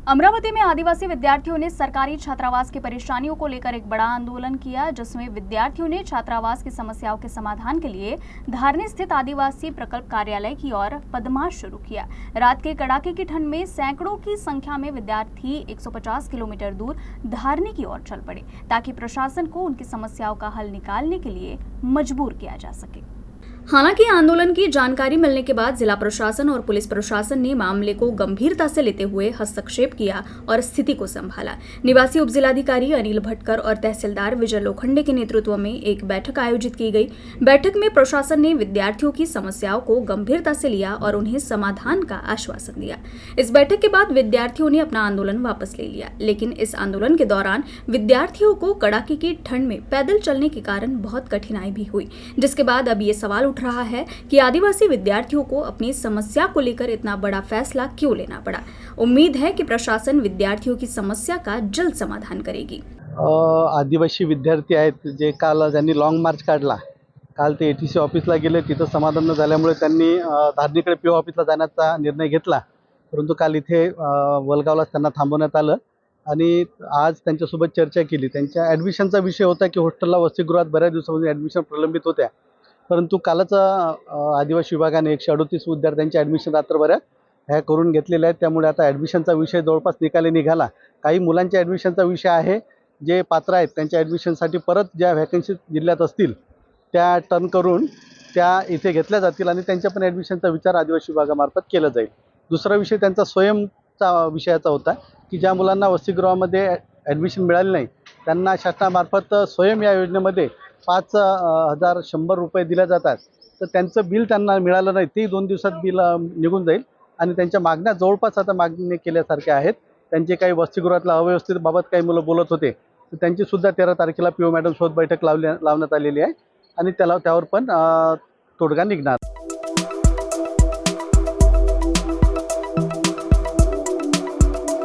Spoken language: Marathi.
अमरावती में आदिवासी विद्यार्थियों ने सरकारी छात्रावास की परेशानियों को लेकर एक बड़ा आंदोलन किया, जिसमें विद्यार्थियों ने छात्रावास की समस्याओं के समाधान के लिए धारनी स्थित आदिवासी प्रकल्प कार्यालय की ओर पदमार्च शुरू किया। रात के कड़ाके की ठंड में सैकड़ों की संख्या में विद्यार्थी 150 किलोमीटर दूर धारनी की ओर चल पड़े, ताकि प्रशासन को उनकी समस्याओं का हल निकालने के लिए मजबूर किया जा सके। हालांकि आंदोलन की जानकारी मिलने के बाद जिला प्रशासन और पुलिस प्रशासन ने मामले को गंभीरता से लेते हुए हस्तक्षेप किया और स्थिति को संभाला। निवासी उपजिलाधिकारी अनिल भटकर और तहसीलदार विजय लोखंडे के नेतृत्व में एक बैठक आयोजित की गई। बैठक में प्रशासन ने विद्यार्थियों की समस्याओं को गंभीरता से लिया और उन्हें समाधान का आश्वासन दिया। इस बैठक के बाद विद्यार्थियों ने अपना आंदोलन वापस ले लिया, लेकिन इस आंदोलन के दौरान विद्यार्थियों को कड़ाके की ठंड में पैदल चलने के कारण बहुत कठिनाई भी हुई, जिसके बाद अब ये सवाल उठ रहा है कि आदिवासी विद्यार्थियों को अपनी समस्या को लेकर इतना बड़ा फैसला क्यों लेना पड़ा। उम्मीद है कि प्रशासन विद्यार्थियों की समस्या का जल्द समाधान करेगी। आदिवासी विद्यार्थी आहेत जे काल ज्यांनी लॉंग मार्च काढला, काल ते ATC ऑफिसला गेले, तिथं समाधान न झाल्यामुळे त्यांनी धारणीकडे PO ऑफिसला जाण्याचा निर्णय घेतला। परंतु काल इथे वलगावला त्यांना थांबवण्यात आलं आणि आज त्यांच्यासोबत चर्चा केली। त्यांच्या ॲडमिशनचा विषय होता की हॉस्टेलला वसतिगृहात बऱ्याच दिवसापासून ॲडमिशन प्रलंबित होत्या, परंतु कालच आदिवासी विभागाने 138 विद्यार्थ्यांची ॲडमिशन रात्रभरात ह्या करून घेतलेल्या आहेत। त्यामुळे आता ॲडमिशनचा विषय जवळपास निकाली निघाला। काही मुलांच्या ॲडमिशनचा विषय आहे, जे पात्र आहेत त्यांच्या ॲडमिशनसाठी परत ज्या व्हॅकन्सी जिल्ह्यात असतील त्या टर्न करून त्या इथे घेतल्या जातील आणि त्यांच्या पण ॲडमिशनचा विचार आदिवासी विभागामार्फत केला जाईल। दुसरा विषय त्यांचा स्वयंचा विषयाचा होता की ज्या मुलांना वसतिगृहामध्ये ॲडमिशन मिळाले नाही त्यांना शासनामार्फत स्वयं या योजनेमध्ये 5,100 रुपये दिले जातात। तर त्यांचं बिल त्यांना मिळालं नाही, ते 2 दिवसात बिल निघून जाईल आणि त्यांच्या मागण्या जवळपास आता मागणी केल्यासारख्या आहेत। त्यांचे काही वसतिगृहातल्या अव्यवस्थेबाबत काही मुलं बोलत होते, तर त्यांची सुद्धा 13 तारखेला PO मॅडम सोबत बैठक लावण्यात आलेली आहे आणि त्यावर पण तोडगा निघणार।